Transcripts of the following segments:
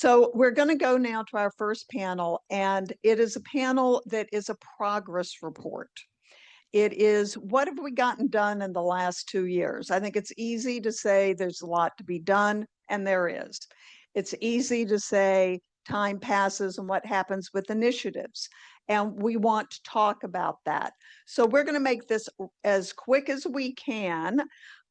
So we're going to go now to our first panel, and it is a panel that is a progress report. It is, what have we gotten done in the last 2 years? I think it's easy to say there's a lot to be done, and there is. It's easy to say time passes and what happens with initiatives. And we want to talk about that. So we're going to make this as quick as we can.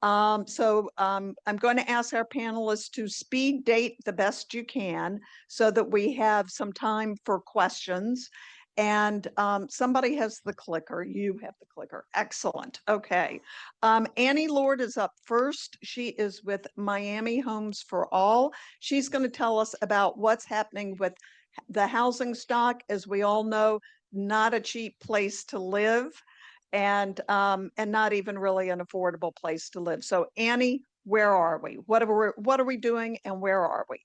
I'm going to ask our panelists to speed date the best you can so that we have some time for questions. And somebody has the clicker. You have the clicker. Excellent. Okay. Annie Lord is up first. She is with Miami Homes for All. She's going to tell us about what's happening with the housing stock. As we all know, not a cheap place to live, and not even really an affordable place to live. So Annie, where are we? What are we doing, and where are we?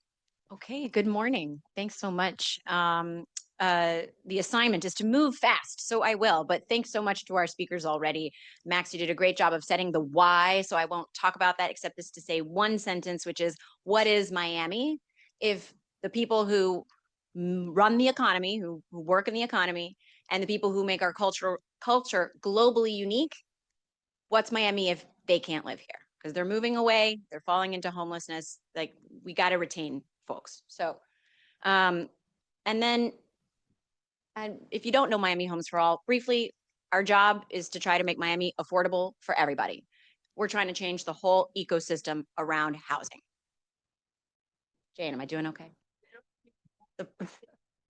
Okay, good morning. Thanks so much. The assignment is to move fast, so I will, but thanks so much to our speakers already. Max, you did a great job of setting the why, so I won't talk about that except this to say one sentence, which is, what is Miami? If the people who run the economy, who work in the economy, and the people who make our culture globally unique, what's Miami if they can't live here? Because they're moving away, they're falling into homelessness. Like, we got to retain folks. So, and then, and if you don't know Miami Homes for All, briefly, our job is to try to make Miami affordable for everybody. We're trying to change the whole ecosystem around housing. Jane, am I doing okay?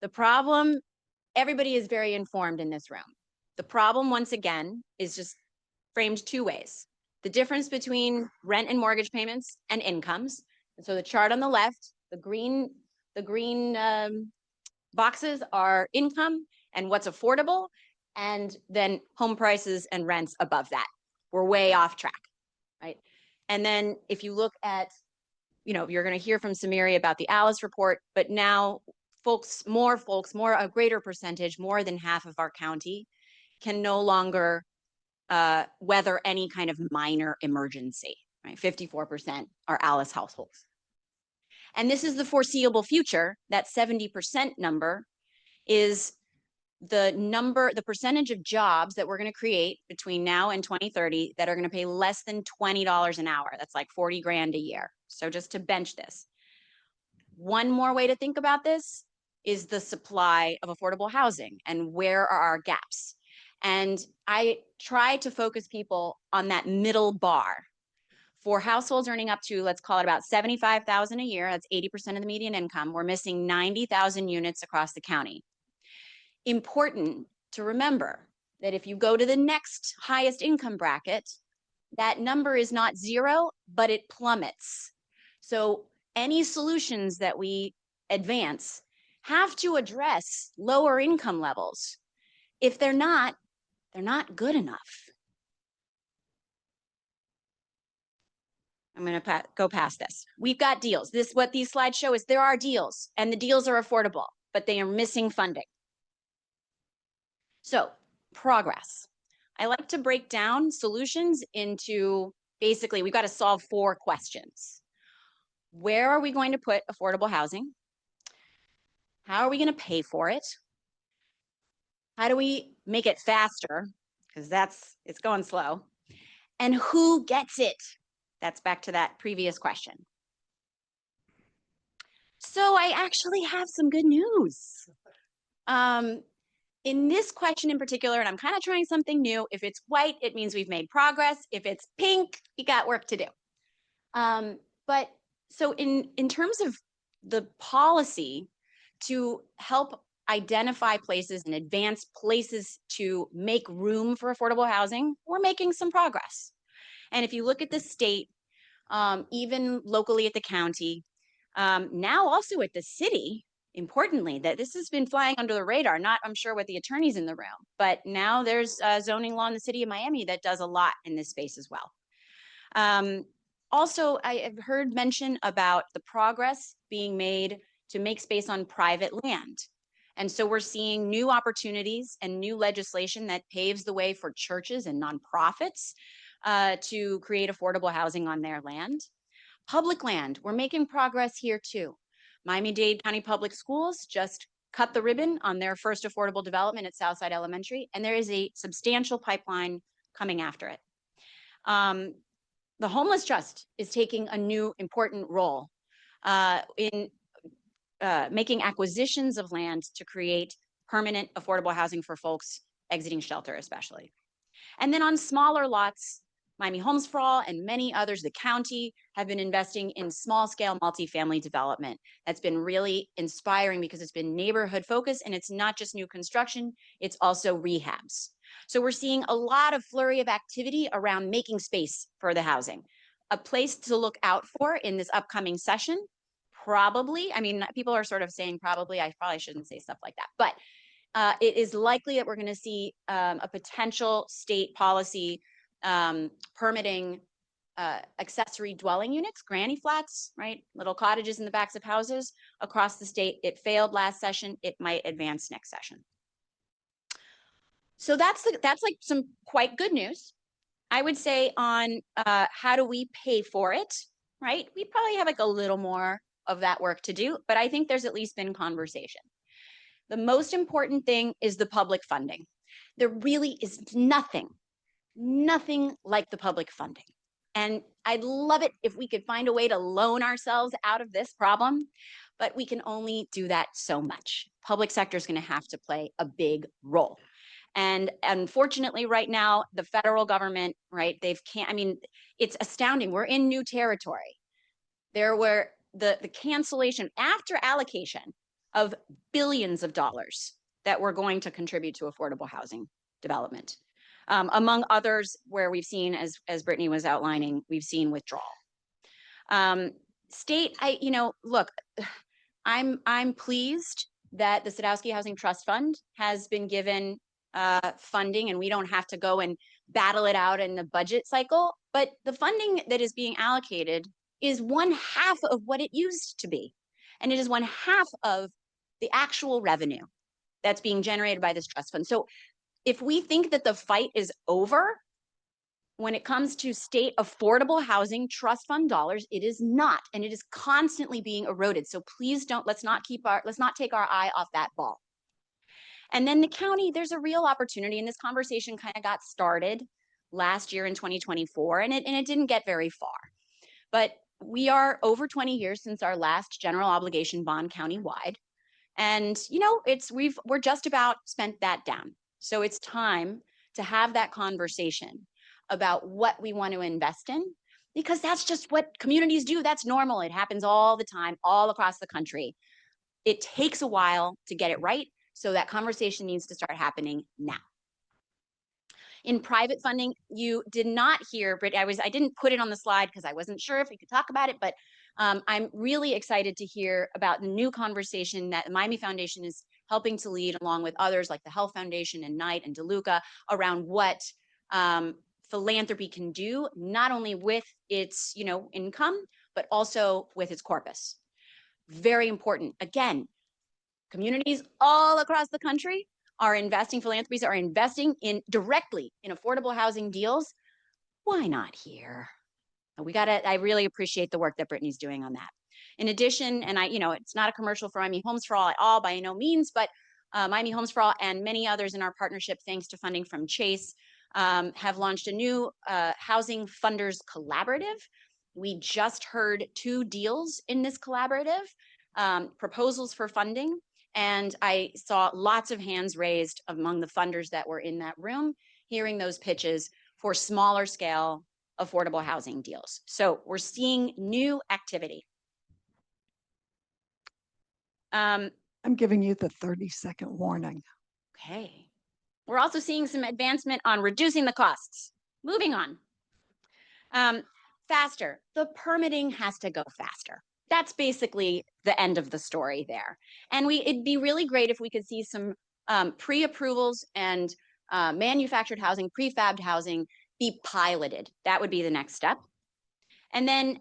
The problem, everybody is very informed in this room. The problem, once again, is just framed two ways. The difference between rent and mortgage payments and incomes. And so the chart on the left, the green boxes are income and what's affordable, and then home prices and rents above that. We're way off track, right? And then if you look at, you're going to hear from Samiri about the Alice report, but now a greater percentage, more than half of our county can no longer weather any kind of minor emergency, right? 54% are Alice households. And this is the foreseeable future. That 70% number is the percentage of jobs that we're going to create between now and 2030 that are going to pay less than $20 an hour. That's like 40 grand a year. So just to bench this. One more way to think about this is the supply of affordable housing and where are our gaps. And I try to focus people on that middle bar. For households earning up to, let's call it about $75,000 a year, that's 80% of the median income, we're missing 90,000 units across the county. Important to remember that if you go to the next highest income bracket, that number is not zero, but it plummets. So any solutions that we advance have to address lower income levels. If they're not good enough. I'm going to go past this. We've got deals. What these slides show is there are deals, and the deals are affordable, but they are missing funding. So, progress. I like to break down solutions into, basically, we've got to solve 4 questions. Where are we going to put affordable housing? How are we going to pay for it? How do we make it faster? Because it's going slow. And who gets it? That's back to that previous question. So I actually have some good news. In this question in particular, and I'm kind of trying something new, if it's white, it means we've made progress. If it's pink, we got work to do. But so in terms of the policy to help identify places and advance places to make room for affordable housing, we're making some progress. And if you look at the state, even locally at the county, now also at the city, importantly, that this has been flying under the radar, not, I'm sure, with the attorneys in the room, but now there's zoning law in the city of Miami that does a lot in this space as well. Also, I have heard mention about the progress being made to make space on private land. And so we're seeing new opportunities and new legislation that paves the way for churches and nonprofits to create affordable housing on their land. Public land, we're making progress here too. Miami-Dade County Public Schools just cut the ribbon on their first affordable development at Southside Elementary, and there is a substantial pipeline coming after it. The Homeless Trust is taking a new important role in making acquisitions of land to create permanent affordable housing for folks exiting shelter, especially. And then on smaller lots, Miami Homes for All and many others, the county, have been investing in small scale multifamily development. That's been really inspiring because it's been neighborhood focused, and it's not just new construction, it's also rehabs. So we're seeing a lot of flurry of activity around making space for the housing. A place to look out for in this upcoming session, probably, I mean, people are sort of saying probably, I probably shouldn't say stuff like that, but it is likely that we're going to see a potential state policy permitting accessory dwelling units, granny flats, right? Little cottages in the backs of houses across the state. It failed last session. It might advance next session. So that's like some quite good news. I would say on how do we pay for it, right? We probably have like a little more of that work to do, but I think there's at least been conversation. The most important thing is the public funding. There really is nothing like the public funding. And I'd love it if we could find a way to loan ourselves out of this problem, but we can only do that so much. Public sector is going to have to play a big role. And unfortunately, right now, the federal government, right, it's astounding. We're in new territory. There were the cancellation after allocation of billions of dollars that we're going to contribute to affordable housing development. Among others, where we've seen, as Brittany was outlining, we've seen withdrawal. State, look, I'm pleased that the Sadowski Housing Trust Fund has been given funding, and we don't have to go and battle it out in the budget cycle. But the funding that is being allocated is 1/2 of what it used to be, and it is 1/2 of the actual revenue that's being generated by this trust fund. So if we think that the fight is over when it comes to state affordable housing trust fund dollars, it is not, and it is constantly being eroded. So please let's not take our eye off that ball. And then the county, there's a real opportunity, and this conversation kind of got started last year in 2024, and it didn't get very far. But we are over 20 years since our last general obligation bond countywide. And, we're just about spent that down. So it's time to have that conversation about what we want to invest in, because that's just what communities do. That's normal. It happens all the time, all across the country. It takes a while to get it right. So that conversation needs to start happening now. In private funding, you did not hear, Britt, I didn't put it on the slide because I wasn't sure if we could talk about it, but I'm really excited to hear about the new conversation that the Miami Foundation is helping to lead, along with others like the Health Foundation and Knight and DeLuca, around what philanthropy can do, not only with its income, but also with its corpus. Very important. Again, communities all across the country are investing, philanthropies are investing directly in affordable housing deals. Why not here? I really appreciate the work that Brittany's doing on that. In addition, and it's not a commercial for Miami Homes for All at all, by no means, but Miami Homes for All and many others in our partnership, thanks to funding from Chase, have launched a new housing funders collaborative. We just heard 2 deals in this collaborative, proposals for funding. And I saw lots of hands raised among the funders that were in that room, hearing those pitches for smaller scale affordable housing deals. So we're seeing new activity. I'm giving you the 30-second warning. Okay. We're also seeing some advancement on reducing the costs. Moving on. Faster. The permitting has to go faster. That's basically the end of the story there. And it'd be really great if we could see some pre-approvals and manufactured housing, prefabbed housing be piloted. That would be the next step. And then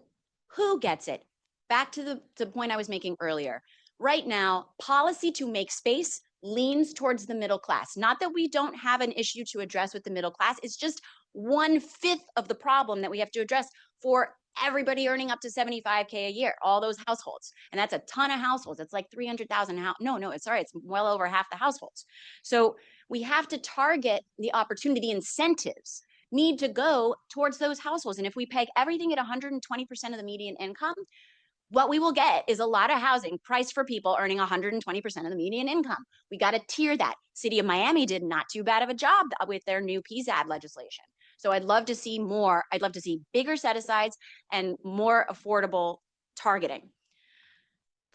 who gets it? Back to the point I was making earlier. Right now, policy to make space leans towards the middle class. Not that we don't have an issue to address with the middle class. It's just 1/5 of the problem that we have to address for everybody earning up to 75K a year, all those households. And that's a ton of households. It's like 300,000. No, it's sorry. It's well over half the households. So we have to target the opportunity. The incentives need to go towards those households. And if we peg everything at 120% of the median income, what we will get is a lot of housing priced for people earning 120% of the median income. We got to tier that. City of Miami did not too bad of a job with their new PZAD legislation. So I'd love to see more. I'd love to see bigger set-asides and more affordable targeting.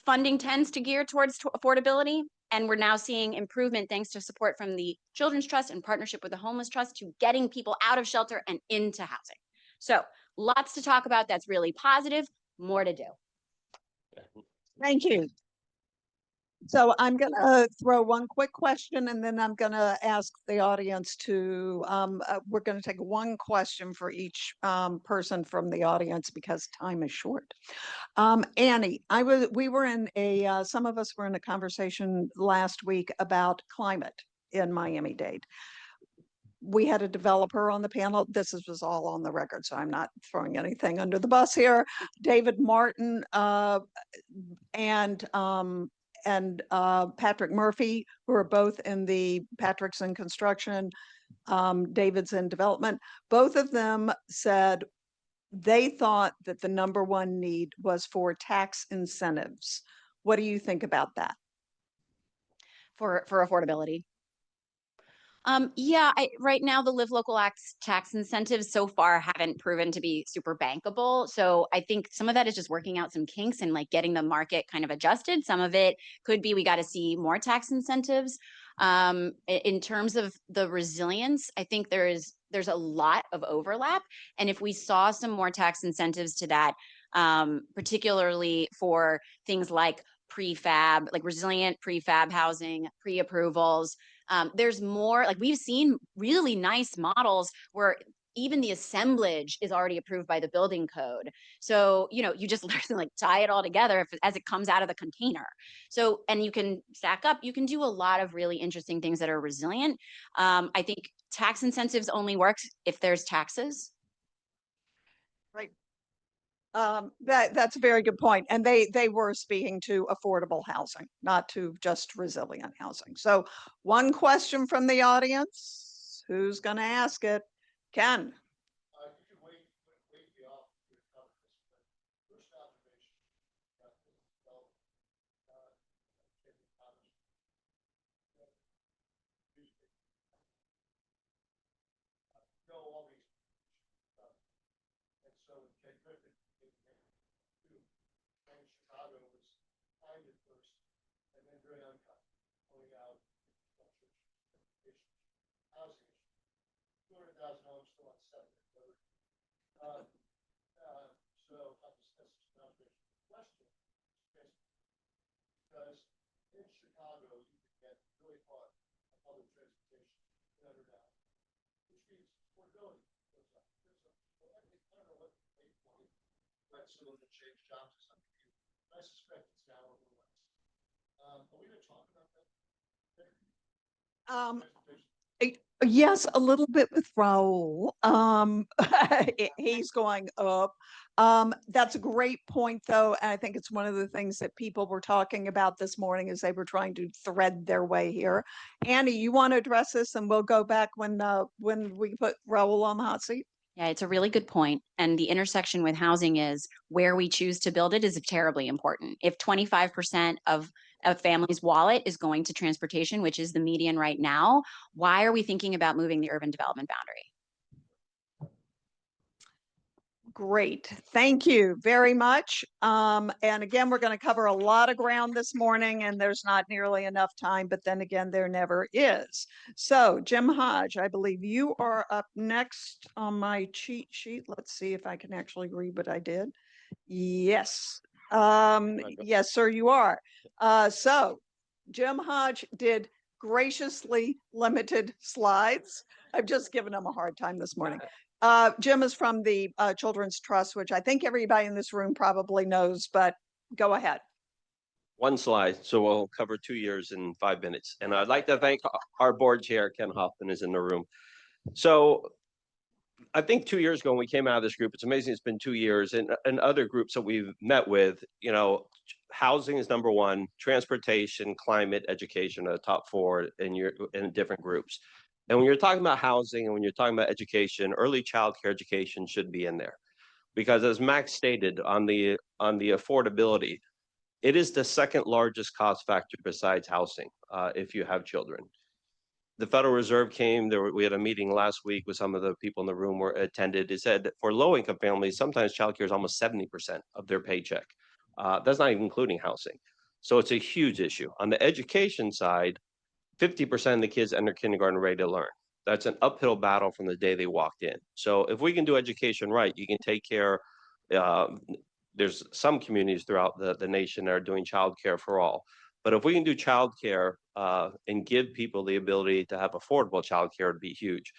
Funding tends to gear towards affordability, and we're now seeing improvement thanks to support from the Children's Trust in partnership with the Homeless Trust to getting people out of shelter and into housing. So lots to talk about. That's really positive. More to do. Thank you. So I'm going to throw one quick question, and then I'm going to ask the audience to, we're going to take one question for each person from the audience because time is short. Annie, we were in some of us were in a conversation last week about climate in Miami-Dade. We had a developer on the panel. This was all on the record, so I'm not throwing anything under the bus here. David Martin and Patrick Murphy, who are both in the Patrick's in construction, David's in development. Both of them said they thought that the number one need was for tax incentives. What do you think about that? For affordability? Right now the Live Local Act's tax incentives so far haven't proven to be super bankable. So I think some of that is just working out some kinks and like getting the market kind of adjusted. Some of it could be we got to see more tax incentives. In terms of the resilience, I think there's a lot of overlap. And if we saw some more tax incentives to that, particularly for things like prefab, like resilient prefab housing, pre-approvals, there's more, like we've seen really nice models where even the assemblage is already approved by the building code. So, you just literally like tie it all together as it comes out of the container. So, and you can stack up, you can do a lot of really interesting things that are resilient. I think tax incentives only works if there's taxes. Right. That's a very good point. And they were speaking to affordable housing, not to just resilient housing. So one question from the audience. Who's going to ask it? Ken. You can wait me off your comments, but first observation, all these, and so Ken Griffin in Chicago was kind at first, and then very unkind, pulling out housing, 200,000 homes still on septic. So that's an observation. Question, because in Chicago you can get really far on public transportation in under an hour, which means affordability goes up. I don't know what the rate point, but some of the change jobs to some people. I suspect it's now a little less. Are we going to talk about that? Yes, a little bit with Raul. He's going up. That's a great point, though. And I think it's one of the things that people were talking about this morning as they were trying to thread their way here. Annie, you want to address this, and we'll go back when we put Raul on the hot seat. Yeah, it's a really good point. And the intersection with housing is where we choose to build it is terribly important. If 25% of a family's wallet is going to transportation, which is the median right now, why are we thinking about moving the urban development boundary? Great. Thank you very much. And again, we're going to cover a lot of ground this morning, and there's not nearly enough time, but then again, there never is. So Jim Hodge, I believe you are up next on my cheat sheet. Let's see if I can actually read what I did. Yes. Yes, sir, you are. So Jim Hodge did graciously limited slides. I've just given him a hard time this morning. Jim is from the Children's Trust, which I think everybody in this room probably knows, but go ahead. One slide, so we'll cover 2 years in 5 minutes. And I'd like to thank our board chair, Ken Hoffman is in the room. So I think 2 years ago when we came out of this group, it's amazing it's been 2 years, and other groups that we've met with, housing is number one, transportation, climate, education are the top four in different groups. And when you're talking about housing and when you're talking about education, early childcare education should be in there. Because as Max stated on the affordability, it is the second largest cost factor besides housing, if you have children. The Federal Reserve came there. We had a meeting last week with some of the people in the room were attended. It said for low income families, sometimes childcare is almost 70% of their paycheck. That's not even including housing. So it's a huge issue. On the education side, 50% of the kids enter kindergarten ready to learn. That's an uphill battle from the day they walked in. So if we can do education right, you can take care. Uh, there's some communities throughout the nation that are doing childcare for all. But if we can do childcare and give people the ability to have affordable childcare, it'd be huge.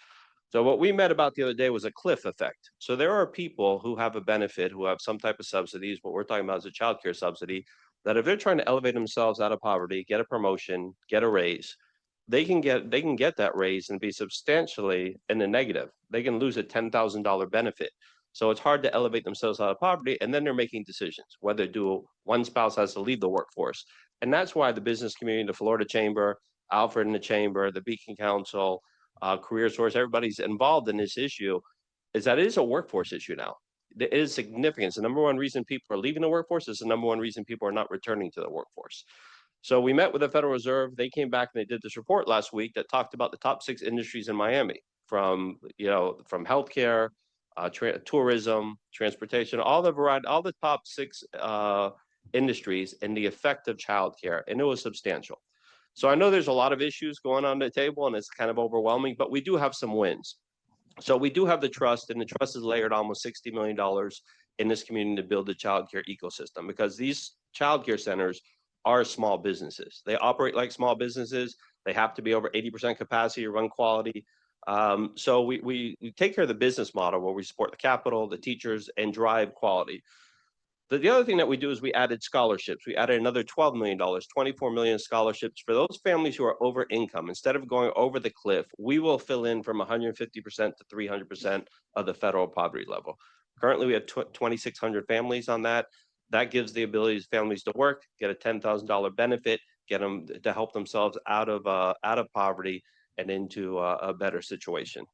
So what we met about the other day was a cliff effect. So there are people who have a benefit, who have some type of subsidies. What we're talking about is a childcare subsidy, that if they're trying to elevate themselves out of poverty, get a promotion, get a raise, they can get that raise and be substantially in the negative. They can lose a $10,000 benefit. So it's hard to elevate themselves out of poverty, and then they're making decisions whether one spouse has to leave the workforce. And that's why the business community, the Florida Chamber, Alfred in the Chamber, the Beacon Council, Career Source, everybody's involved in this issue, is that it is a workforce issue now. It is significant. It's the number one reason people are leaving the workforce. It's the number one reason people are not returning to the workforce. So we met with the Federal Reserve. They came back and they did this report last week that talked about the top 6 industries in Miami, from healthcare, tourism, transportation, all the top 6 industries, and the effect of childcare, and it was substantial. So I know there's a lot of issues going on the table, and it's kind of overwhelming, but we do have some wins. So we do have the trust, and the trust has layered almost $60 million in this community to build the childcare ecosystem, because these childcare centers are small businesses. They operate like small businesses. They have to be over 80% capacity to run quality. So we take care of the business model where we support the capital, the teachers, and drive quality. The other thing that we do is we added scholarships. We added another $12 million, 24 million scholarships for those families who are over income. Instead of going over the cliff, we will fill in from 150% to 300% of the federal poverty level. Currently, we have 2,600 families on that. That gives the ability to families to work, get a $10,000 benefit, get them to help themselves out of poverty and into a better situation.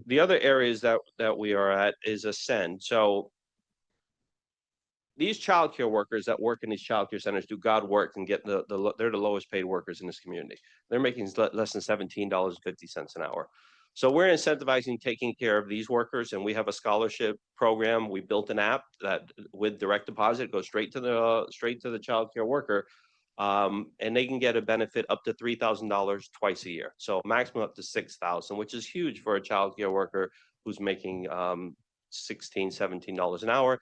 The other areas that we are at is Ascend. So these childcare workers that work in these childcare centers do God work and get they're the lowest paid workers in this community. They're making less than $17.50 an hour. So we're incentivizing taking care of these workers, and we have a scholarship program. We built an app that with direct deposit goes straight to the child care worker, and they can get a benefit up to $3,000 twice a year. So maximum up to $6,000, which is huge for a child care worker who's making $16, $17 an hour.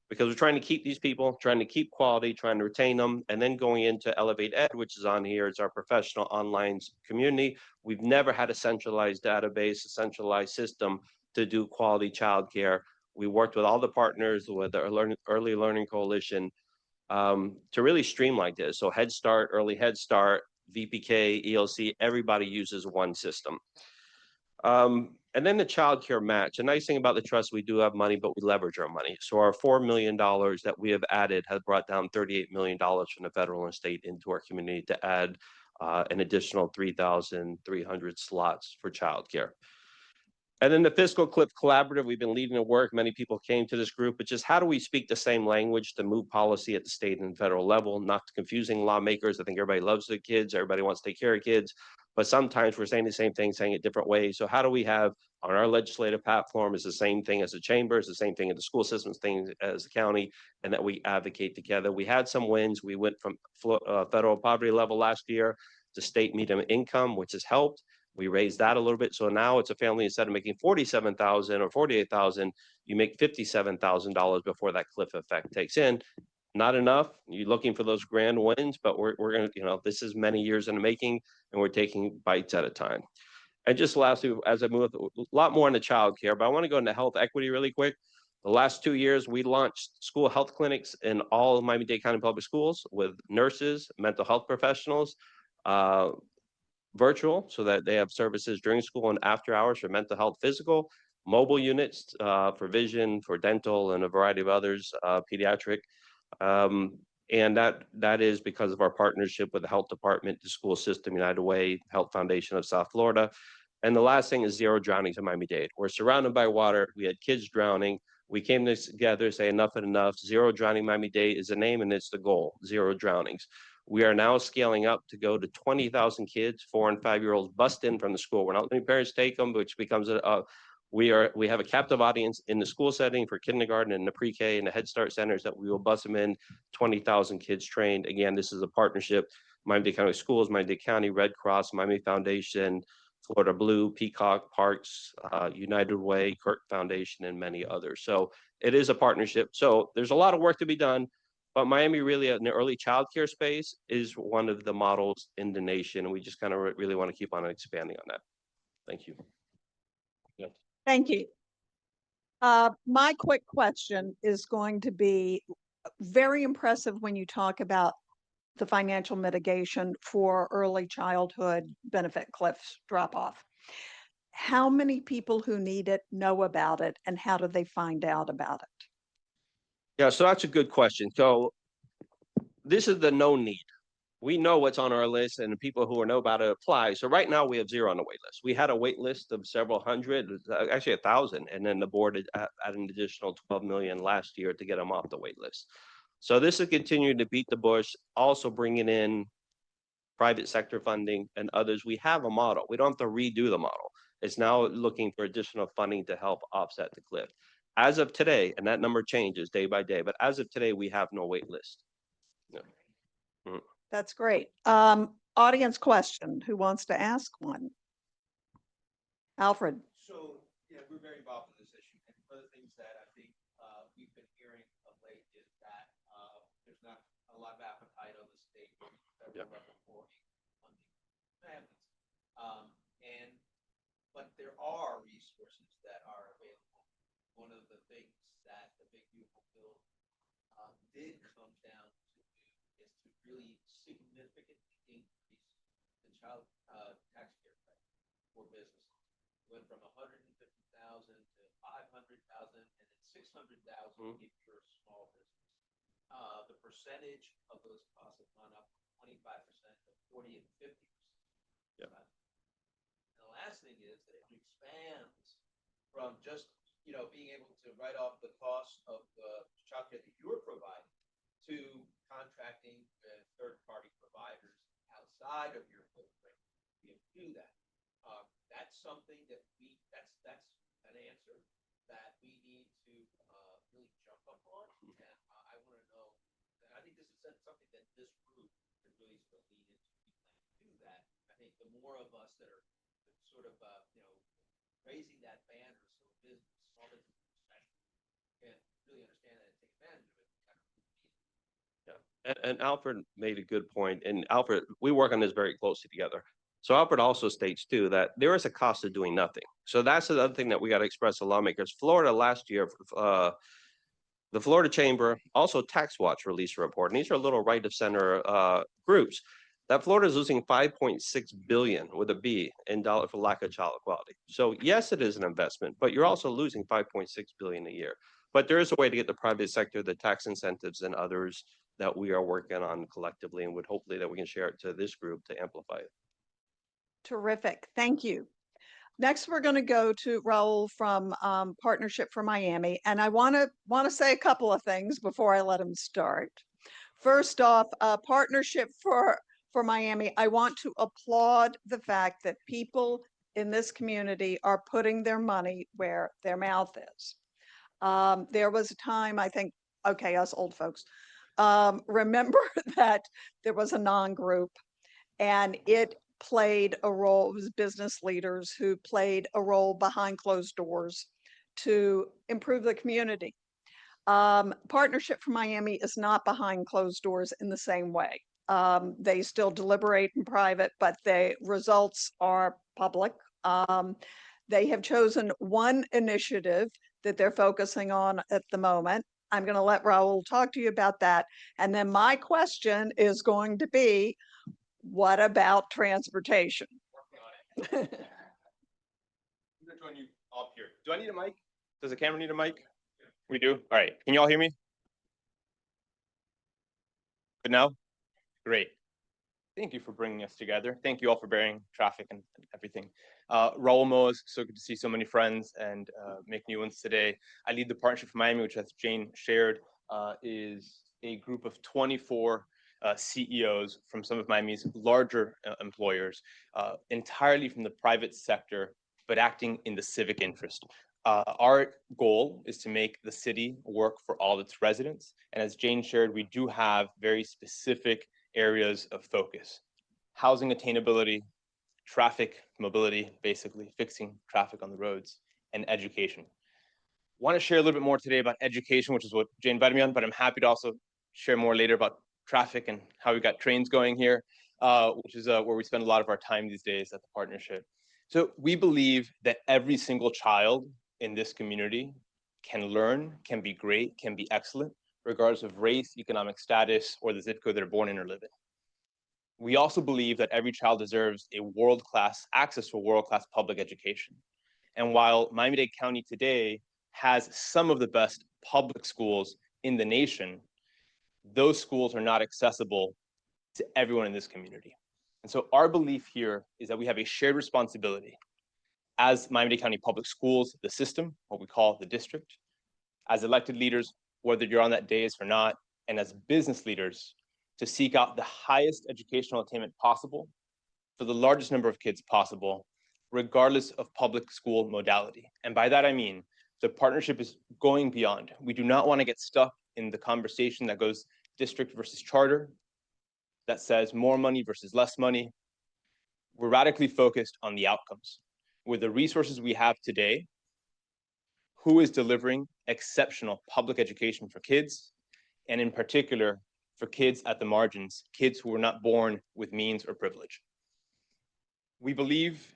Because we're trying to keep these people, trying to keep quality, trying to retain them, and then going into Elevate Ed, which is on here. It's our professional online community. We've never had a centralized database, a centralized system to do quality childcare. We worked with all the partners, with the Early Learning Coalition, to really streamline this. So Head Start, Early Head Start, VPK, ELC, everybody uses one system. And then the child care match. A nice thing about the trust, we do have money, but we leverage our money. So our $4 million that we have added has brought down $38 million from the federal and state into our community to add an additional 3,300 slots for childcare. And then the Fiscal Cliff Collaborative, we've been leading the work. Many people came to this group, but just how do we speak the same language to move policy at the state and federal level, not confusing lawmakers. I think everybody loves the kids. Everybody wants to take care of kids. But sometimes we're saying the same thing, saying it different ways. So how do we have on our legislative platform is the same thing as the chamber, is the same thing as the school systems, thing as the county, and that we advocate together. We had some wins. We went from federal poverty level last year to state median income, which has helped. We raised that a little bit. So now it's a family, instead of making $47,000 or $48,000, you make $57,000 before that cliff effect takes in. Not enough. You're looking for those grand wins, but we're going to, this is many years in the making, and we're taking bites at a time. And just lastly, as I move a lot more into childcare, but I want to go into health equity really quick. The last 2 years, we launched school health clinics in all of Miami-Dade County Public Schools with nurses, mental health professionals, virtual, so that they have services during school and after hours for mental health, physical, mobile units for vision, for dental, and a variety of others, pediatric. And that is because of our partnership with the health department, the school system, United Way, Health Foundation of South Florida. And the last thing is zero drownings in Miami-Dade. We're surrounded by water. We had kids drowning. We came together, say enough and enough. Zero drowning Miami-Dade is the name and it's the goal, zero drownings. We are now scaling up to go to 20,000 kids, 4 and 5-year-olds bust in from the school. We're not letting parents take them, which becomes we have a captive audience in the school setting for kindergarten and the pre-K and the Head Start centers that we will bus them in, 20,000 kids trained. Again, this is a partnership, Miami-Dade County Schools, Miami-Dade County, Red Cross, Miami Foundation, Florida Blue, Peacock, Parks, United Way, Kirk Foundation, and many others. So it is a partnership. So there's a lot of work to be done, but Miami really in the early childcare space is one of the models in the nation. And we just kind of really want to keep on expanding on that. Thank you. Yeah. Thank you. My quick question is going to be very impressive when you talk about the financial mitigation for early childhood benefit cliffs drop off. How many people who need it know about it, and how do they find out about it? Yeah, so that's a good question. So this is the no need. We know what's on our list and the people who know about it apply. So right now we have 0 on the wait list. We had a wait list of several hundred, actually 1,000, and then the board added an additional 12 million last year to get them off the wait list. So this is continuing to beat the bush, also bringing in private sector funding and others. We have a model. We don't have to redo the model. It's now looking for additional funding to help offset the cliff. As of today, and that number changes day by day, but as of today, we have no wait list. No. That's great. Audience question. Who wants to ask one? Alfred. So, yeah, we're very involved in this issue. And one of the things that I think we've been hearing of late is that there's not a lot of appetite on the state or federal level for funding families. But there are resources that are available. One of the things that the Big Beautiful Bill did come down to do is to really significantly increase the child tax care credit for businesses. Went from 150,000 to 500,000 and then 600,000 if you're a small business. The percentage of those costs have gone up from 25% to 40 and 50%. Yeah. And the last thing is that it expands from just being able to write off the cost of the childcare that you're providing to contracting with third-party providers outside of your footprint to be able to do that. That's something that that's an answer that we need to really jump up on. And I want to know, and I think this is something that this group could really still lead into. We plan to do that. I think the more of us that are sort of raising that banner, so business, small business, can really understand that and take advantage of it. Yeah, and Alfred made a good point. And Alfred, we work on this very closely together. So Alfred also states too that there is a cost of doing nothing. So that's the other thing that we got to express to lawmakers. Florida last year, the Florida Chamber, also Tax Watch released a report, and these are little right of center groups, that Florida is losing 5.6 billion with a B in dollar for lack of child equality. So yes, it is an investment, but you're also losing 5.6 billion a year. But there is a way to get the private sector, the tax incentives and others that we are working on collectively, and would hopefully that we can share it to this group to amplify it. Terrific. Thank you. Next, we're going to go to Raul from Partnership for Miami. And I want to say a couple of things before I let him start. First off, Partnership for Miami, I want to applaud the fact that people in this community are putting their money where their mouth is. There was a time, I think, okay, us old folks, remember that there was a non-group and it played a role. It was business leaders who played a role behind closed doors to improve the community. Partnership for Miami is not behind closed doors in the same way. They still deliberate in private, but the results are public. They have chosen one initiative that they're focusing on at the moment. I'm going to let Raul talk to you about that. And then my question is going to be, what about transportation? I'm going to join you Up here. Do I need a mic? Does the camera need a mic? We do? All right. Can you all hear me? Good now? Great. Thank you for bringing us together. Thank you all for bearing traffic and everything. Raul Moas, so good to see so many friends and make new ones today. I lead the Partnership for Miami, which, as Jane shared, is a group of 24 CEOs from some of Miami's larger employers, entirely from the private sector, but acting in the civic interest. Our goal is to make the city work for all its residents. And as Jane shared, we do have very specific areas of focus: housing attainability, traffic mobility, basically fixing traffic on the roads, and education. Want to share a little bit more today about education, which is what Jane invited me on, but I'm happy to also share more later about traffic and how we got trains going here, which is where we spend a lot of our time these days at the partnership. So we believe that every single child in this community can learn, can be great, can be excellent, regardless of race, economic status, or the zip code they're born in or live in. We also believe that every child deserves a world-class access to a world-class public education. And while Miami-Dade County today has some of the best public schools in the nation, those schools are not accessible to everyone in this community. And so our belief here is that we have a shared responsibility as Miami-Dade County Public Schools, the system, what we call the district, as elected leaders, whether you're on that dais or not, and as business leaders, to seek out the highest educational attainment possible for the largest number of kids possible, regardless of public school modality. And by that, I mean, the partnership is going beyond. We do not want to get stuck in the conversation that goes district versus charter, that says more money versus less money. We're radically focused on the outcomes. With the resources we have today, who is delivering exceptional public education for kids, and in particular, for kids at the margins, kids who were not born with means or privilege. We believe,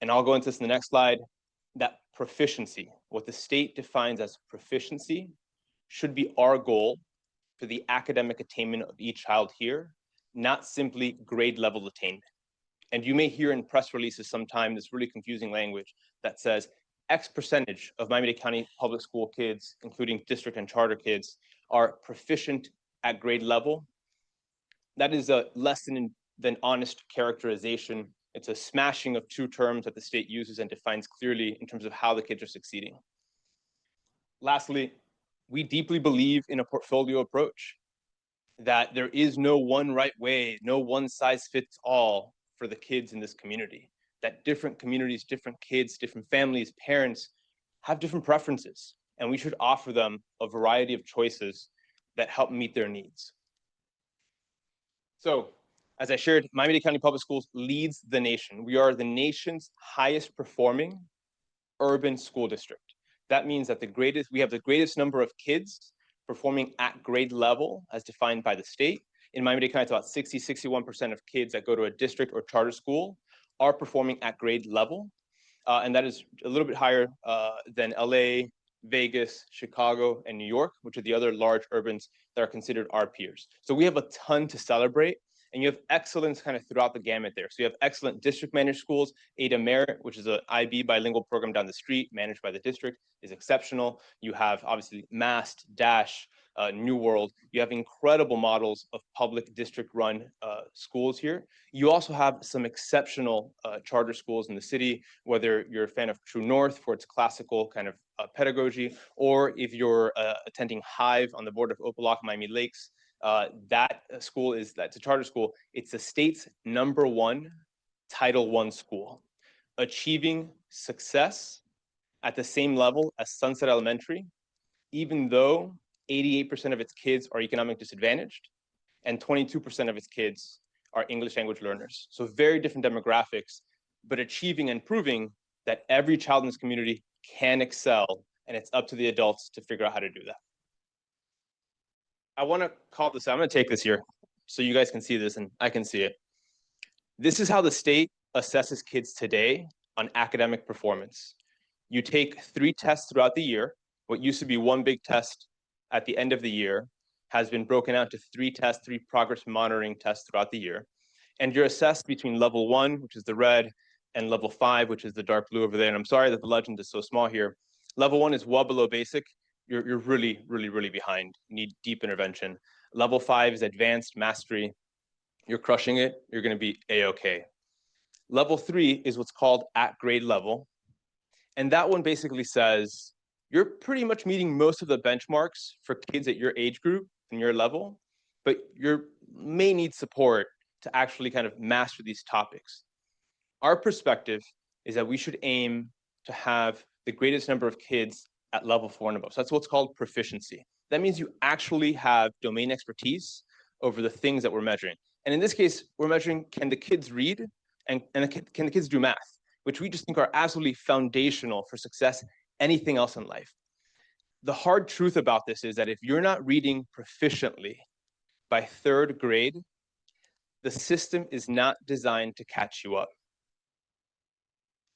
and I'll go into this in the next slide, that proficiency, what the state defines as proficiency, should be our goal for the academic attainment of each child here, not simply grade level attainment. And you may hear in press releases sometime this really confusing language that says X percentage of Miami-Dade County public school kids, including district and charter kids, are proficient at grade level. That is a less than honest characterization. It's a smashing of two terms that the state uses and defines clearly in terms of how the kids are succeeding. Lastly, we deeply believe in a portfolio approach, that there is no one right way, no one size fits all for the kids in this community, that different communities, different kids, different families, parents have different preferences, and we should offer them a variety of choices that help meet their needs. So, as I shared, Miami-Dade County Public Schools leads the nation. We are the nation's highest performing urban school district. That means that we have the greatest number of kids performing at grade level as defined by the state. In Miami-Dade County, it's about 61% of kids that go to a district or charter school are performing at grade level. And that is a little bit higher than LA, Vegas, Chicago, and New York, which are the other large urbans that are considered our peers. So we have a ton to celebrate, and you have excellence kind of throughout the gamut there. So you have excellent district managed schools. Ada Merit, which is an IB bilingual program down the street, managed by the district, is exceptional. You have obviously MAST, Dash, New World. You have incredible models of public district-run schools here. You also have some exceptional charter schools in the city, whether you're a fan of True North for its classical kind of pedagogy, or if you're attending Hive on the board of Opelika Miami Lakes. That's a charter school. It's the state's #1 Title I school, achieving success at the same level as Sunset Elementary, even though 88% of its kids are economic disadvantaged and 22% of its kids are English language learners. So very different demographics, but achieving and proving that every child in this community can excel, and it's up to the adults to figure out how to do that. I want to call this out. I'm going to take this here so you guys can see this and I can see it. This is how the state assesses kids today on academic performance. You take 3 tests throughout the year. What used to be one big test at the end of the year has been broken out to 3 tests, 3 progress monitoring tests throughout the year. And you're assessed between level 1, which is the red, and level 5, which is the dark blue over there. And I'm sorry that the legend is so small here. Level 1 is well below basic. You're really, really, really behind. You need deep intervention. Level 5 is advanced mastery. You're crushing it. You're going to be A-okay. Level 3 is what's called at grade level. And that one basically says you're pretty much meeting most of the benchmarks for kids at your age group and your level, but you may need support to actually kind of master these topics. Our perspective is that we should aim to have the greatest number of kids at level 4 and above. So that's what's called proficiency. That means you actually have domain expertise over the things that we're measuring. And in this case, we're measuring, can the kids read and can the kids do math, which we just think are absolutely foundational for success, anything else in life. The hard truth about this is that if you're not reading proficiently by 3rd grade, the system is not designed to catch you up.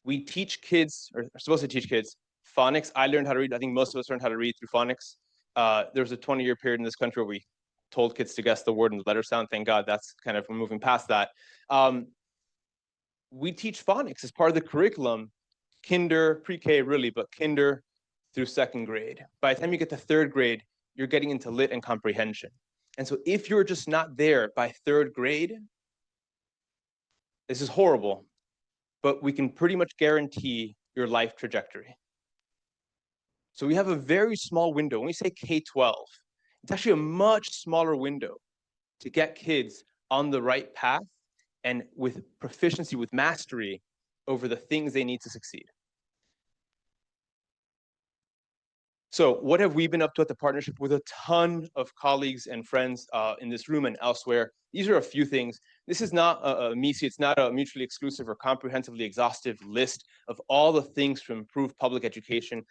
We teach kids, or are supposed to teach kids, phonics. I learned how to read. I think most of us learned how to read through phonics. There was a 20-year period in this country where we told kids to guess the word and the letter sound. Thank God that's kind of, we're moving past that. We teach phonics as part of the curriculum, kinder, pre-K really, but kinder through 2nd grade. By the time you get to 3rd grade, you're getting into lit and comprehension. And so if you're just not there by 3rd grade, this is horrible, but we can pretty much guarantee your life trajectory. So we have a very small window. When we say K-12, it's actually a much smaller window to get kids on the right path and with proficiency, with mastery over the things they need to succeed. So what have we been up to at the partnership with a ton of colleagues and friends in this room and elsewhere? These are a few things. This is not a MISI, it's not a mutually exclusive or comprehensively exhaustive list of all the things to improve public education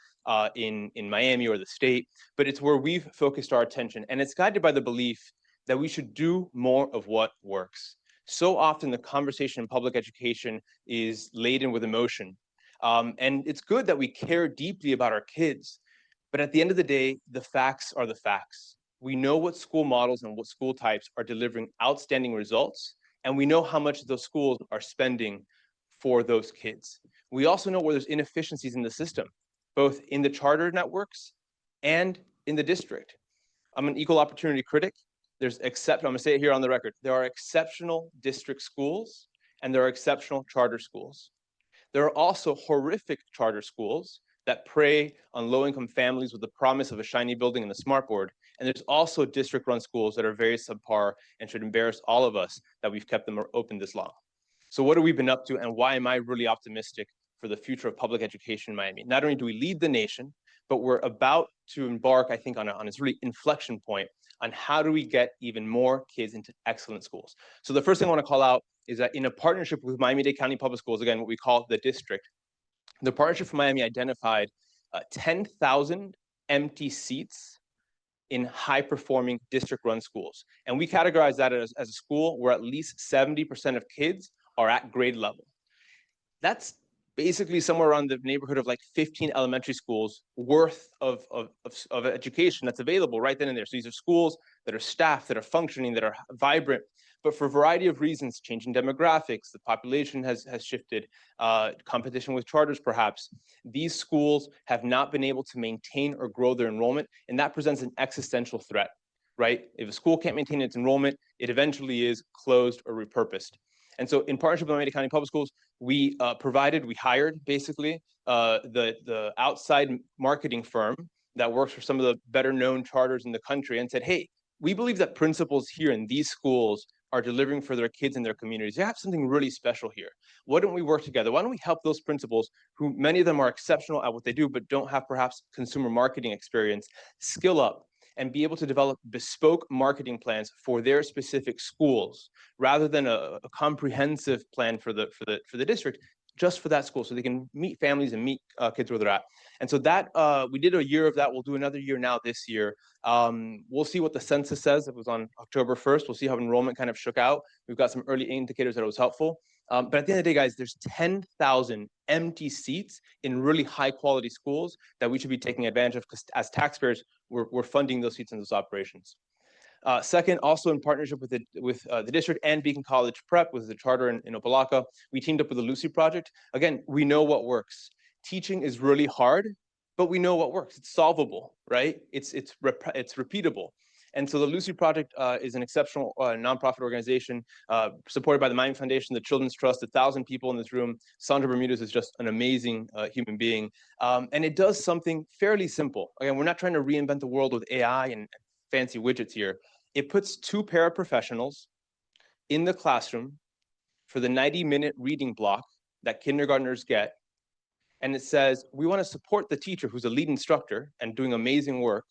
in Miami or the state, but it's where we've focused our attention. And it's guided by the belief that we should do more of what works. So often the conversation in public education is laden with emotion. And it's good that we care deeply about our kids. But at the end of the day, the facts are the facts. We know what school models and what school types are delivering outstanding results, and we know how much those schools are spending for those kids. We also know where there's inefficiencies in the system, both in the charter networks and in the district. I'm an equal opportunity critic. I'm gonna say it here on the record. There are exceptional district schools and there are exceptional charter schools. There are also horrific charter schools that prey on low-income families with the promise of a shiny building and a smart board. And there's also district-run schools that are very subpar and should embarrass all of us that we've kept them open this long. So what have we been up to, and why am I really optimistic for the future of public education in Miami? Not only do we lead the nation, but we're about to embark, I think, on this really inflection point on how do we get even more kids into excellent schools. So the first thing I want to call out is that in a partnership with Miami-Dade County Public Schools, again, what we call the district, the Partnership for Miami identified 10,000 empty seats in high-performing district-run schools. And we categorize that as a school where at least 70% of kids are at grade level. That's basically somewhere around the neighborhood of like 15 elementary schools worth of education that's available right then and there. So these are schools that are staffed, that are functioning, that are vibrant, but for a variety of reasons, changing demographics, the population has shifted, competition with charters perhaps, these schools have not been able to maintain or grow their enrollment, and that presents an existential threat, right? If a school can't maintain its enrollment, it eventually is closed or repurposed. And so in partnership with Miami County Public Schools, we hired basically the outside marketing firm that works for some of the better known charters in the country and said, hey, we believe that principals here in these schools are delivering for their kids and their communities. They have something really special here. Why don't we work together? Why don't we help those principals who many of them are exceptional at what they do, but don't have perhaps consumer marketing experience, skill up and be able to develop bespoke marketing plans for their specific schools rather than a comprehensive plan for the district, just for that school, so they can meet families and meet kids where they're at. And so that we did a year of that. We'll do another year now this year. We'll see what the census says. It was on October 1st. We'll see how enrollment kind of shook out. We've got some early indicators that it was helpful. But at the end of the day, guys, there's 10,000 empty seats in really high quality schools that we should be taking advantage of, because as taxpayers, we're funding those seats in those operations. Second, also in partnership with the district and Beacon College Prep, with the charter in Opelika, we teamed up with the Lucy Project. Again, we know what works. Teaching is really hard, but we know what works. It's solvable, right? It's repeatable. And so the Lucy Project is an exceptional nonprofit organization supported by the Miami Foundation, the Children's Trust, 1,000 people in this room. Sandra Bermudez is just an amazing human being. And it does something fairly simple. Again, we're not trying to reinvent the world with AI and fancy widgets here. It puts 2 paraprofessionals in the classroom for the 90-minute reading block that kindergartners get. And it says, we want to support the teacher who's a lead instructor and doing amazing work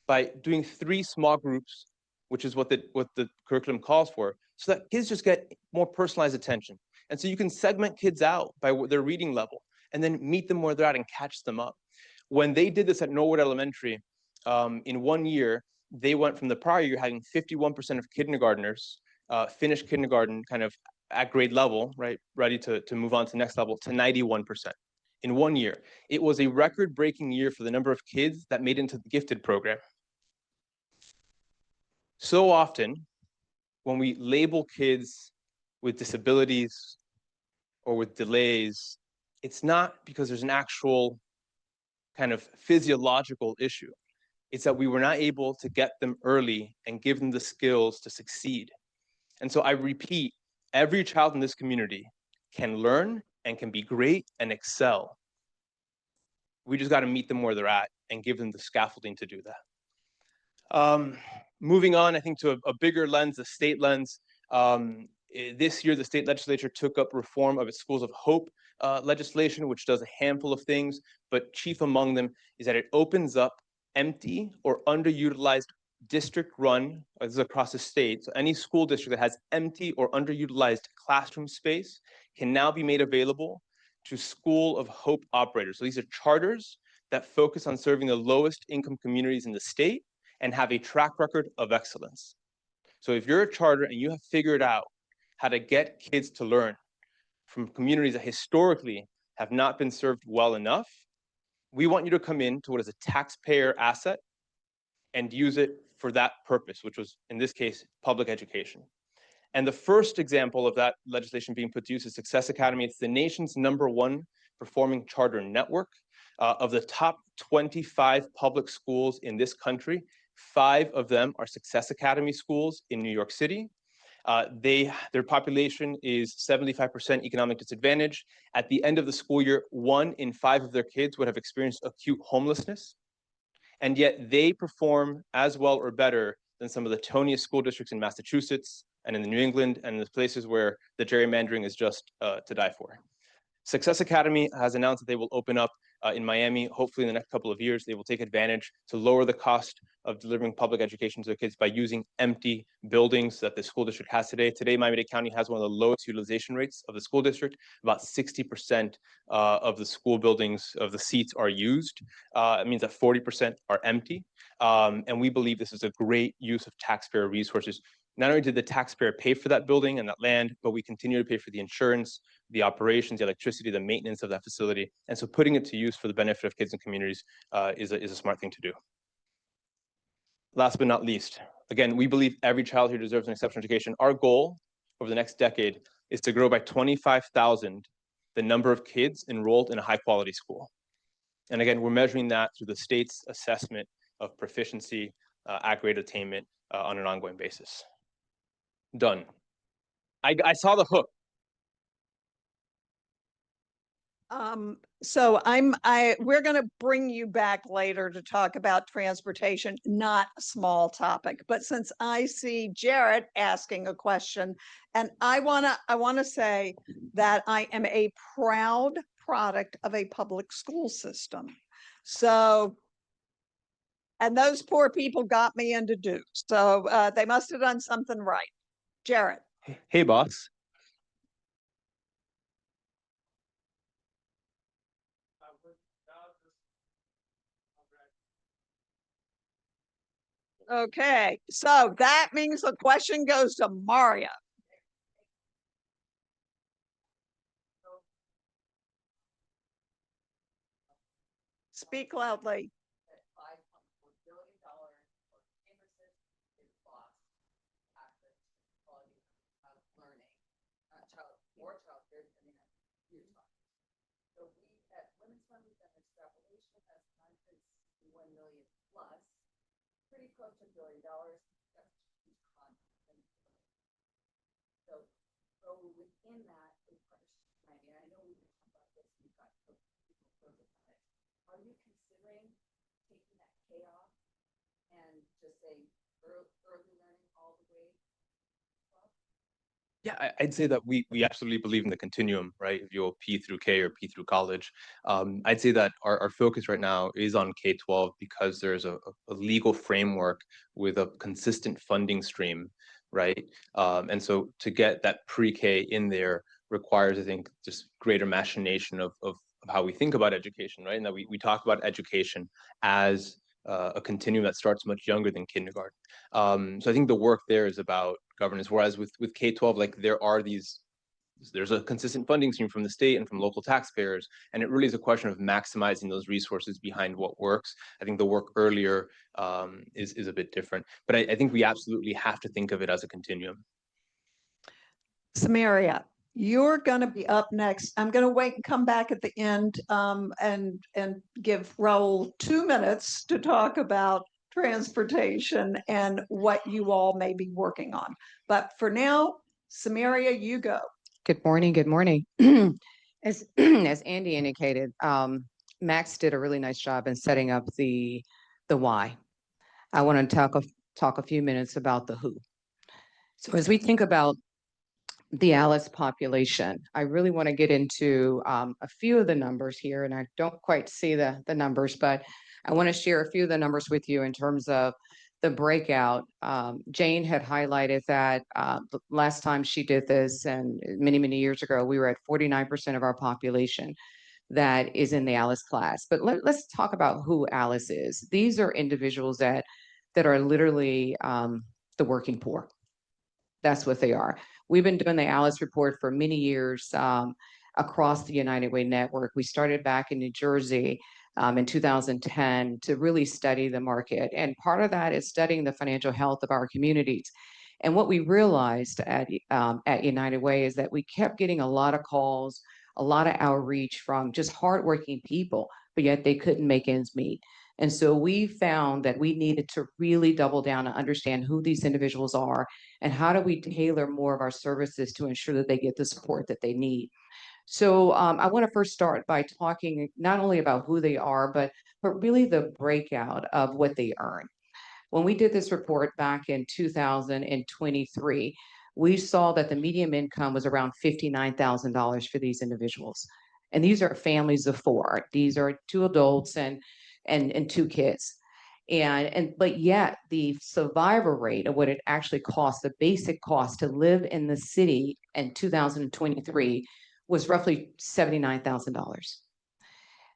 by doing 3 small groups, which is what the curriculum calls for, so that kids just get more personalized attention. And so you can segment kids out by their reading level and then meet them where they're at and catch them up. When they did this at Norwood Elementary, in 1 year, they went from the prior year having 51% of kindergartners finish kindergarten kind of at grade level, right, ready to move on to the next level, to 91% in 1 year. It was a record-breaking year for the number of kids that made into the gifted program. So often, when we label kids with disabilities or with delays, it's not because there's an actual kind of physiological issue. It's that we were not able to get them early and give them the skills to succeed. And so I repeat, every child in this community can learn and can be great and excel. We just got to meet them where they're at and give them the scaffolding to do that. Moving on, I think, to a bigger lens, a state lens. This year, the state legislature took up reform of its Schools of Hope legislation, which does a handful of things, but chief among them is that it opens up empty or underutilized district-run, this is across the state, so any school district that has empty or underutilized classroom space can now be made available to School of Hope operators. So these are charters that focus on serving the lowest income communities in the state and have a track record of excellence. So if you're a charter and you have figured out how to get kids to learn from communities that historically have not been served well enough, we want you to come in to what is a taxpayer asset and use it for that purpose, which was, in this case, public education. And the first example of that legislation being put to use is Success Academy. It's the nation's #1 performing charter network. Of the top 25 public schools in this country, 5 of them are Success Academy schools in New York City. Their population is 75% economic disadvantage. At the end of the school year, 1 in 5 of their kids would have experienced acute homelessness. And yet they perform as well or better than some of the toniest school districts in Massachusetts and in New England and in the places where the gerrymandering is just to die for. Success Academy has announced that they will open up in Miami. Hopefully in the next couple of years, they will take advantage to lower the cost of delivering public education to the kids by using empty buildings that the school district has today. Today, Miami-Dade County has one of the lowest utilization rates of the school district. About 60% of the school buildings, of the seats, are used. It means that 40% are empty. And we believe this is a great use of taxpayer resources. Not only did the taxpayer pay for that building and that land, but we continue to pay for the insurance, the operations, the electricity, the maintenance of that facility. And so putting it to use for the benefit of kids and communities is a smart thing to do. Last but not least, again, we believe every child here deserves an exceptional education. Our goal over the next decade is to grow by 25,000 the number of kids enrolled in a high quality school. And again, we're measuring that through the state's assessment of proficiency at grade attainment on an ongoing basis. Done. I saw the hook. So we're going to bring you back later to talk about transportation, not a small topic, but since I see Jarrett asking a question, and I want to say that I am a proud product of a public school system. So, and those poor people got me into Duke. So they must have done something right. Jarrett. Hey, boss. Okay, so that means the question goes to Mario. Speak loudly. years time. So we, at Women's Fund, we've done extrapolation, that's 961 million plus, pretty close to $1 billion. That's a huge concept. So within that is partnership planning. I know we've been talking about this, we've got people focused on it. Are you considering taking that K off and just say early learning all the way? Yeah, I'd say that we absolutely believe in the continuum, right? If you're P through K or P through college, I'd say that our focus right now is on K-12 because there's a legal framework with a consistent funding stream, right? And so to get that pre-K in there requires, I think, just greater machination of how we think about education, right? And that we talk about education as a continuum that starts much younger than kindergarten. So I think the work there is about governance, whereas with K-12, like there's a consistent funding stream from the state and from local taxpayers, and it really is a question of maximizing those resources behind what works. I think the work earlier is a bit different, but I think we absolutely have to think of it as a continuum. Samaria, you're going to be up next. I'm going to wait and come back at the end and give Raul 2 minutes to talk about transportation and what you all may be working on. But for now, Samaria, you go. Good morning. Good morning. As Andy indicated, Max did a really nice job in setting up the why. I want to talk a few minutes about the who. So as we think about the Alice population, I really want to get into a few of the numbers here, and I don't quite see the numbers, but I want to share a few of the numbers with you in terms of the breakout. Jane had highlighted that the last time she did this, and many, many years ago, we were at 49% of our population that is in the Alice class. But let's talk about who Alice is. These are individuals that are literally the working poor. That's what they are. We've been doing the Alice report for many years across the United Way network. We started back in New Jersey in 2010 to really study the market. And part of that is studying the financial health of our communities. And what we realized at United Way is that we kept getting a lot of calls, a lot of outreach from just hardworking people, but yet they couldn't make ends meet. And so we found that we needed to really double down and understand who these individuals are and how do we tailor more of our services to ensure that they get the support that they need. So I want to first start by talking not only about who they are, but really the breakout of what they earn. When we did this report back in 2023, we saw that the median income was around $59,000 for these individuals. And these are families of 4. These are 2 adults and 2 kids. But yet the survival rate of what it actually costs, the basic cost to live in the city in 2023 was roughly $79,000.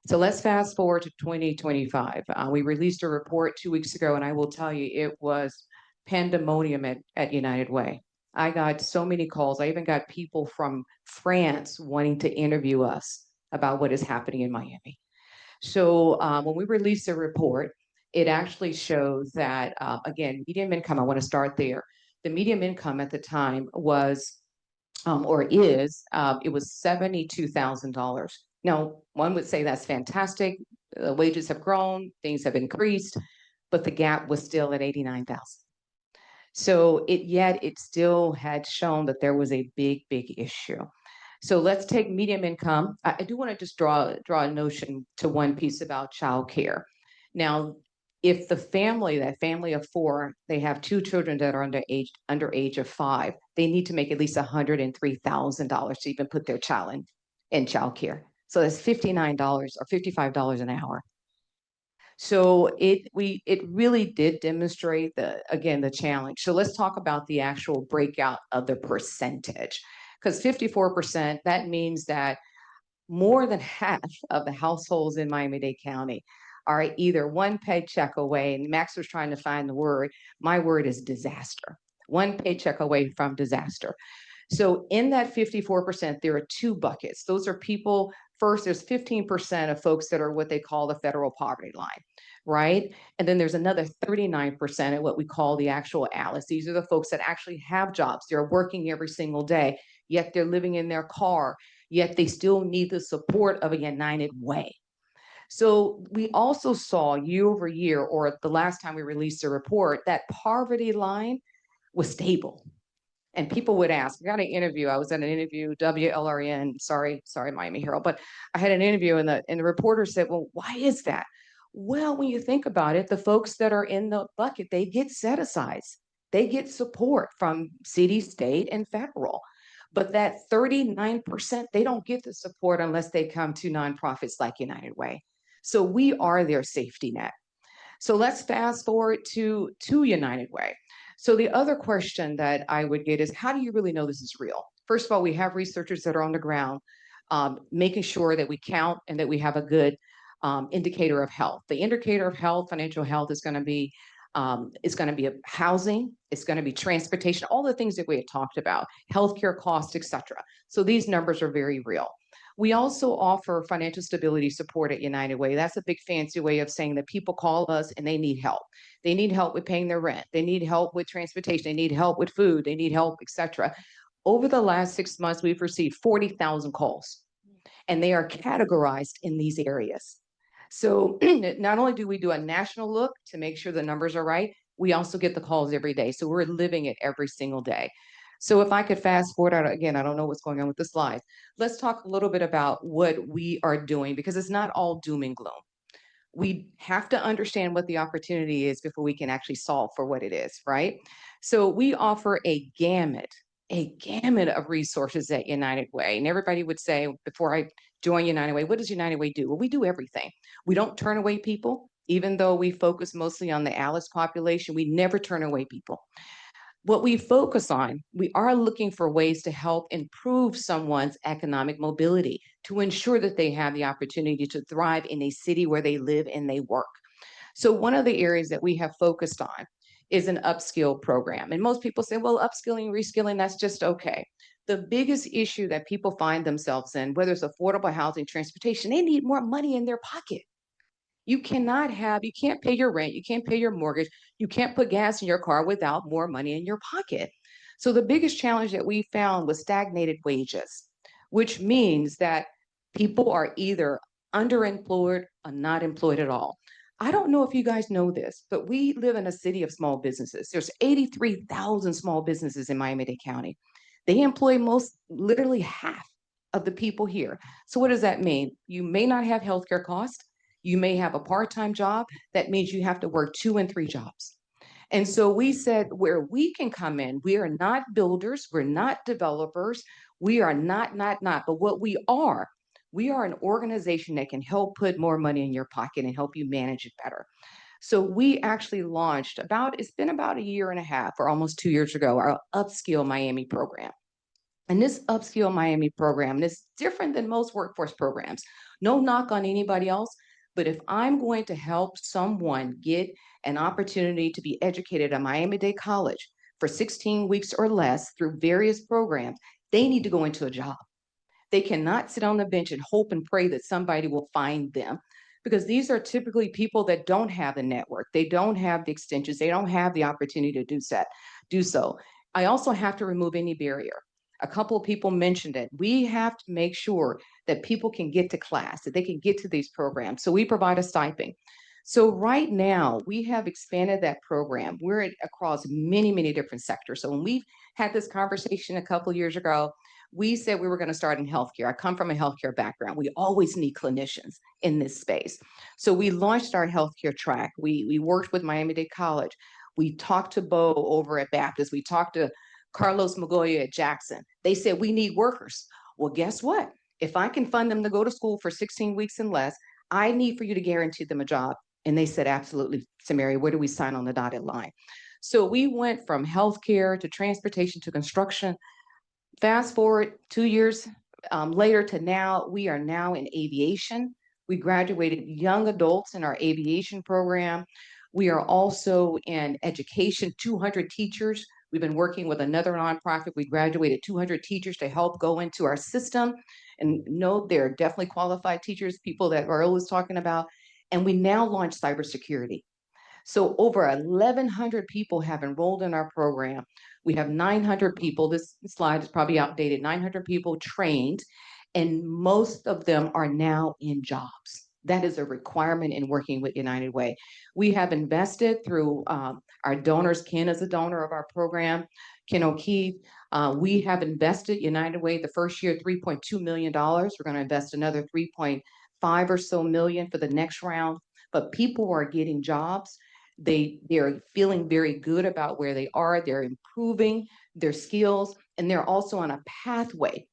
So let's fast forward to 2025. We released a report 2 weeks ago, and I will tell you, it was pandemonium at United Way. I got so many calls. I even got people from France wanting to interview us about what is happening in Miami. So when we released the report, it actually shows that, again, median income, I want to start there. The median income at the time was, it was $72,000. Now, one would say that's fantastic. The wages have grown, things have increased, but the gap was still at $89,000. So yet it still had shown that there was a big, big issue. So let's take median income. I do want to just draw a notion to one piece about childcare. Now, if that family of 4, they have 2 children that are under age of 5, they need to make at least $103,000 to even put their child in childcare. So that's $59 or $55 an hour. So it really did demonstrate the challenge. So let's talk about the actual breakout of the percentage, because 54%, that means that more than half of the households in Miami-Dade County are either one paycheck away, and Max was trying to find the word. My word is disaster. One paycheck away from disaster. So in that 54%, there are 2 buckets. Those are people, first, there's 15% of folks that are what they call the federal poverty line, right? And then there's another 39% at what we call the actual Alice. These are the folks that actually have jobs. They're working every single day, yet they're living in their car, yet they still need the support of a United Way. So we also saw year over year, or the last time we released a report, that poverty line was stable. And people would ask, I got an interview, I was at an interview, WLRN, sorry, Miami Herald, but I had an interview and the reporter said, well, why is that? Well, when you think about it, the folks that are in the bucket, they get set asides. They get support from city, state, and federal. But that 39%, they don't get the support unless they come to nonprofits like United Way. So we are their safety net. So let's fast forward to United Way. So the other question that I would get is, how do you really know this is real? First of all, we have researchers that are on the ground, making sure that we count and that we have a good indicator of health. The indicator of health, financial health, is going to be housing, it's going to be transportation, all the things that we had talked about, healthcare costs, etc. So these numbers are very real. We also offer financial stability support at United Way. That's a big fancy way of saying that people call us and they need help. They need help with paying their rent. They need help with transportation. They need help with food. They need help, etc. Over the last 6 months, we've received 40,000 calls, and they are categorized in these areas. So not only do we do a national look to make sure the numbers are right, we also get the calls every day. So we're living it every single day. So if I could fast forward, again, I don't know what's going on with the slides. Let's talk a little bit about what we are doing, because it's not all doom and gloom. We have to understand what the opportunity is before we can actually solve for what it is, right? So we offer a gamut of resources at United Way. And everybody would say, before I join United Way, what does United Way do? Well, we do everything. We don't turn away people. Even though we focus mostly on the ALICE population, we never turn away people. What we focus on, we are looking for ways to help improve someone's economic mobility, to ensure that they have the opportunity to thrive in a city where they live and they work. So one of the areas that we have focused on is an upskill program. And most people say, well, upskilling, reskilling, that's just okay. The biggest issue that people find themselves in, whether it's affordable housing, transportation, they need more money in their pocket. You can't pay your rent, you can't pay your mortgage, you can't put gas in your car without more money in your pocket. So the biggest challenge that we found was stagnated wages, which means that people are either underemployed or not employed at all. I don't know if you guys know this, but we live in a city of small businesses. There's 83,000 small businesses in Miami-Dade County. They employ literally half of the people here. So what does that mean? You may not have healthcare costs. You may have a part-time job. That means you have to work 2 and 3 jobs. And so we said, where we can come in, we are not builders, we're not developers, we are not, but what we are an organization that can help put more money in your pocket and help you manage it better. So we actually launched it's been about 1.5 years or almost 2 years ago, our Upskill Miami program. And this Upskill Miami program is different than most workforce programs. No knock on anybody else, but if I'm going to help someone get an opportunity to be educated at Miami-Dade College for 16 weeks or less through various programs, they need to go into a job. They cannot sit on the bench and hope and pray that somebody will find them, because these are typically people that don't have the network. They don't have the extensions. They don't have the opportunity to do so. I also have to remove any barrier. A couple of people mentioned it. We have to make sure that people can get to class, that they can get to these programs. So we provide a stipend. So right now we have expanded that program. We're across many, many different sectors. So when we had this conversation a couple of years ago, we said we were going to start in healthcare. I come from a healthcare background. We always need clinicians in this space. So we launched our healthcare track. We worked with Miami-Dade College. We talked to Bo over at Baptist. We talked to Carlos Magoya at Jackson. They said, we need workers. Well, guess what? If I can fund them to go to school for 16 weeks and less, I need for you to guarantee them a job. And they said, absolutely, Samaria, where do we sign on the dotted line? So we went from healthcare to transportation to construction. Fast forward 2 years later to now, we are now in aviation. We graduated young adults in our aviation program. We are also in education, 200 teachers. We've been working with another nonprofit. We graduated 200 teachers to help go into our system. And no, they're definitely qualified teachers, people that Earl was talking about. And we now launch cybersecurity. So over 1,100 people have enrolled in our program. We have 900 people, this slide is probably outdated, 900 people trained, and most of them are now in jobs. That is a requirement in working with United Way. We have invested through our donors. Ken is a donor of our program, Ken O'Keefe. We have invested United Way the first year, $3.2 million. We're going to invest another 3.5 or so million for the next round. But people are getting jobs. They're feeling very good about where they are. They're improving their skills, and they're also on a pathway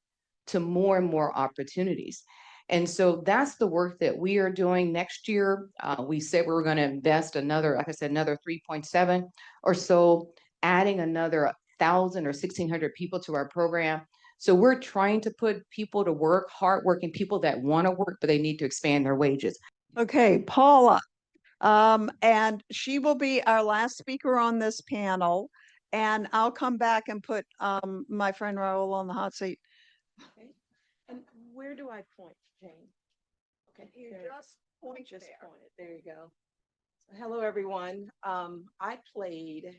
to more and more opportunities. And so that's the work that we are doing next year. We said we were going to invest another, like I said, another 3.7 or so, adding another 1,000 or 1,600 people to our program. So we're trying to put people to work, hardworking people that want to work, but they need to expand their wages. Okay, Paula. And she will be our last speaker on this panel. And I'll come back and put my friend Raul on the hot seat. Okay. And where do I point, Jane? Okay. You there. just point Just there. point it. There you go. So, hello, everyone. I played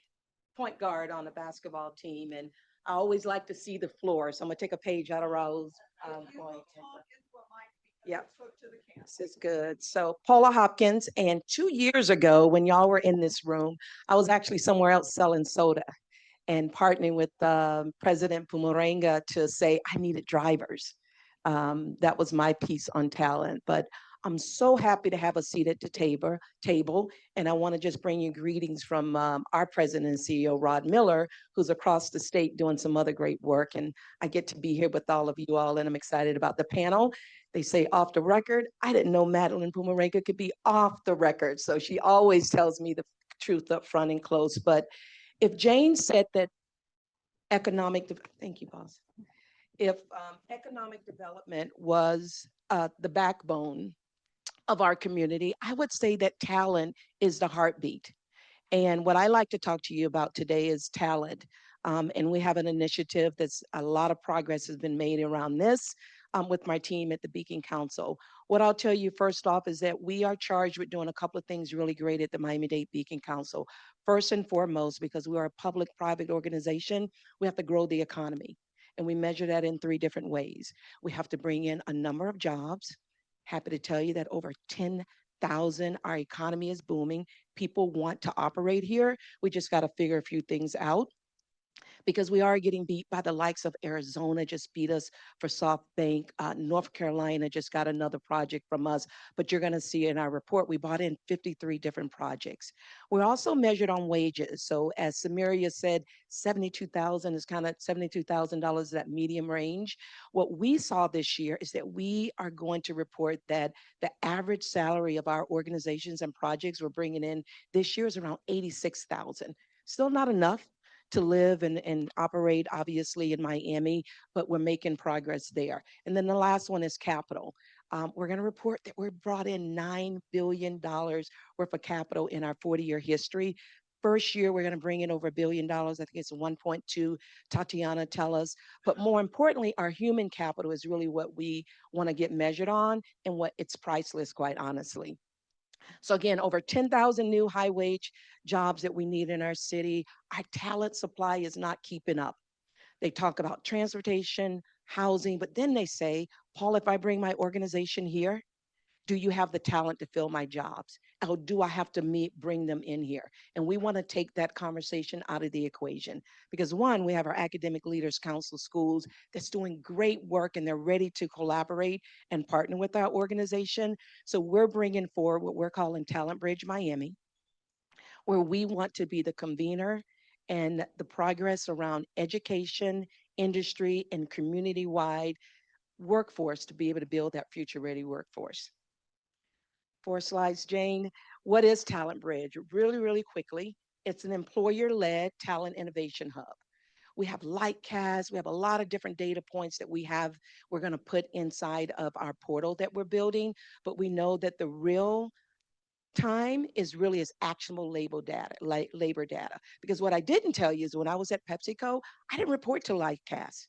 point guard on a basketball team, and I always like to see the floor. So I'm gonna take a page out of Raul's point. Yep. This is good. So Paula Hopkins, and 2 years ago, when y'all were in this room, I was actually somewhere else selling soda and partnering with President Pumarenga to say I needed drivers. That was my piece on talent. But I'm so happy to have a seat at the table, and I want to just bring you greetings from our president and CEO, Rod Miller, who's across the state doing some other great work. And I get to be here with all of you all, and I'm excited about the panel. They say off the record. I didn't know Madeline Pumarenga could be off the record, so she always tells me the truth up front and close. But if Jane said that thank you, boss. If economic development was the backbone of our community, I would say that talent is the heartbeat. And what I like to talk to you about today is talent. And we have an initiative that's a lot of progress has been made around this with my team at the Beacon Council. What I'll tell you first off is that we are charged with doing a couple of things really great at the Miami-Dade Beacon Council. First and foremost, because we are a public-private organization, we have to grow the economy. And we measure that in 3 different ways. We have to bring in a number of jobs. Happy to tell you that over 10,000, our economy is booming. People want to operate here. We just got to figure a few things out, because we are getting beat by the likes of Arizona just beat us for SoftBank. North Carolina just got another project from us. But you're going to see in our report, we brought in 53 different projects. We're also measured on wages. So as Samaria said, 72,000 is kind of $72,000, that medium range. What we saw this year is that we are going to report that the average salary of our organizations and projects we're bringing in this year is around 86,000. Still not enough to live and operate, obviously, in Miami, but we're making progress there. And then the last one is capital. We're going to report that we brought in $9 billion worth of capital in our 40-year history. First year, we're going to bring in over $1 billion. I think it's 1.2, Tatiana tell us. But more importantly, our human capital is really what we want to get measured on, and what it's priceless, quite honestly. So again, over 10,000 new high wage jobs that we need in our city. Our talent supply is not keeping up. They talk about transportation, housing, but then they say, Paul, if I bring my organization here, do you have the talent to fill my jobs? Or do I have to bring them in here? And we want to take that conversation out of the equation, because one, we have our Academic Leaders Council schools that's doing great work, and they're ready to collaborate and partner with our organization. So we're bringing forward what we're calling Talent Bridge Miami, where we want to be the convener and the progress around education, industry, and community-wide workforce to be able to build that future-ready workforce. 4 slides, Jane. What is Talent Bridge? Really, really quickly, it's an employer-led talent innovation hub. We have Lightcast. We have a lot of different data points that we're going to put inside of our portal that we're building, but we know that the real time is actionable labor data. Because what I didn't tell you is when I was at PepsiCo, I didn't report to Lightcast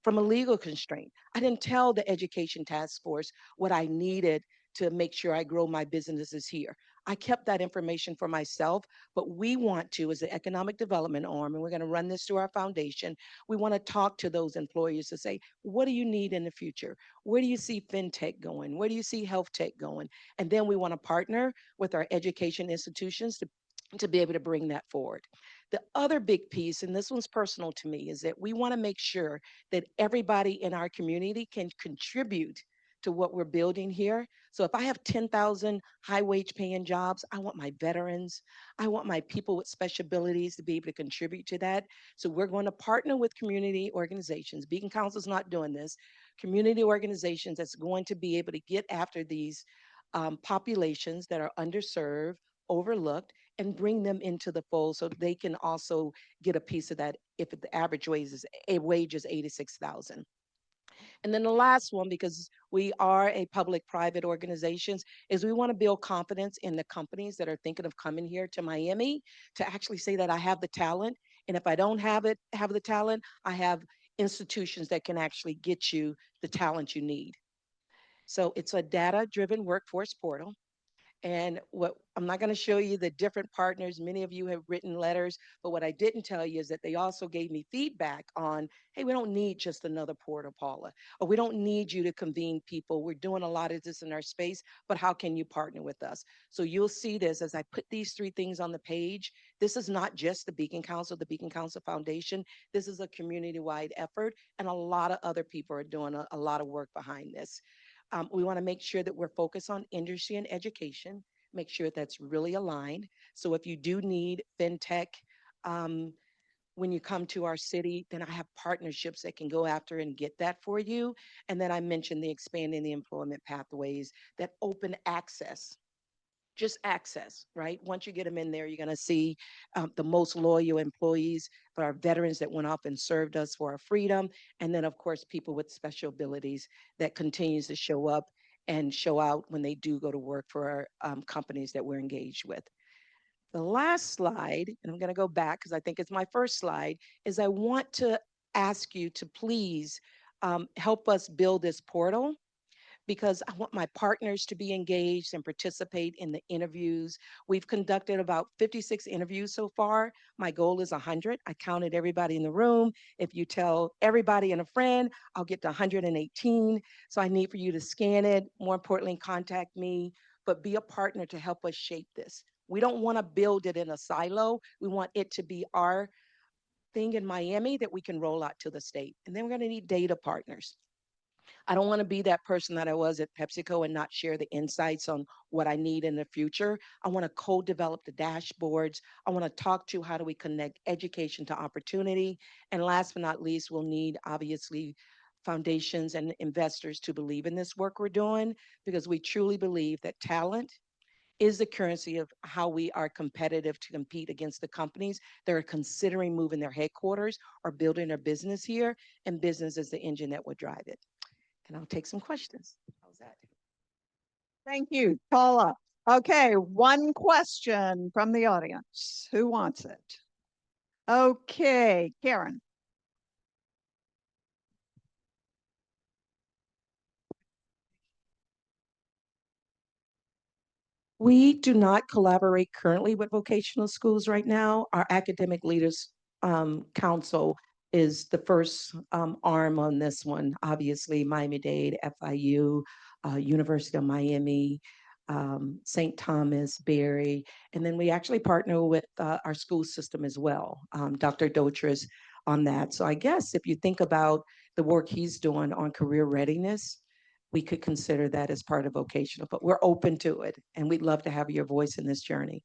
from a legal constraint. I didn't tell the education task force what I needed to make sure I grow my businesses here. I kept that information for myself, but we want to, as the economic development arm, and we're going to run this through our foundation, we want to talk to those employers to say, what do you need in the future? Where do you see fintech going? Where do you see health tech going? And then we want to partner with our education institutions to be able to bring that forward. The other big piece, and this one's personal to me, is that we want to make sure that everybody in our community can contribute to what we're building here. So if I have 10,000 high wage paying jobs, I want my veterans, I want my people with special abilities to be able to contribute to that. So we're going to partner with community organizations. Beacon Council's not doing this. Community organizations that's going to be able to get after these populations that are underserved, overlooked, and bring them into the fold so they can also get a piece of that if the average wage is 86,000. And then the last one, because we are a public-private organizations, is we want to build confidence in the companies that are thinking of coming here to Miami to actually say that I have the talent. And if I don't have the talent, I have institutions that can actually get you the talent you need. So it's a data-driven workforce portal. And what I'm not going to show you the different partners. Many of you have written letters, but what I didn't tell you is that they also gave me feedback on, hey, we don't need just another portal, Paula, or we don't need you to convene people. We're doing a lot of this in our space, but how can you partner with us? So you'll see this as I put these three things on the page. This is not just the Beacon Council Foundation. This is a community-wide effort, and a lot of other people are doing a lot of work behind this. We want to make sure that we're focused on industry and education, make sure that's really aligned. So if you do need fintech, um, when you come to our city, then I have partnerships that can go after and get that for you. And then I mentioned the expanding the employment pathways that open access, just access, right? Once you get them in there, you're going to see the most loyal employees, but our veterans that went off and served us for our freedom. And then, of course, people with special abilities that continues to show up and show out when they do go to work for our companies that we're engaged with. The last slide, and I'm going to go back because I think it's my first slide, is I want to ask you to please help us build this portal because I want my partners to be engaged and participate in the interviews. We've conducted about 56 interviews so far. My goal is 100. I counted everybody in the room. If you tell everybody and a friend, I'll get to 118. So I need for you to scan it. More importantly, contact me, but be a partner to help us shape this. We don't want to build it in a silo. We want it to be our thing in Miami that we can roll out to the state. And then we're going to need data partners. I don't want to be that person that I was at PepsiCo and not share the insights on what I need in the future. I want to co-develop the dashboards. I want to talk to how do we connect education to opportunity. And last but not least, we'll need obviously foundations and investors to believe in this work we're doing because we truly believe that talent is the currency of how we are competitive to compete against the companies that are considering moving their headquarters or building their business here, and business is the engine that would drive it. And I'll take some questions. How's that? Thank you, Paula. Okay, one question from the audience. Who wants it? Okay, Karen. We do not collaborate currently with vocational schools right now. Our academic leaders council is the first arm on this one. Obviously, Miami-Dade, FIU, University of Miami, St. Thomas, Berry, and then we actually partner with our school system as well. Dr. Dotris on that. So I guess if you think about the work he's doing on career readiness, we could consider that as part of vocational, but we're open to it. And we'd love to have your voice in this journey.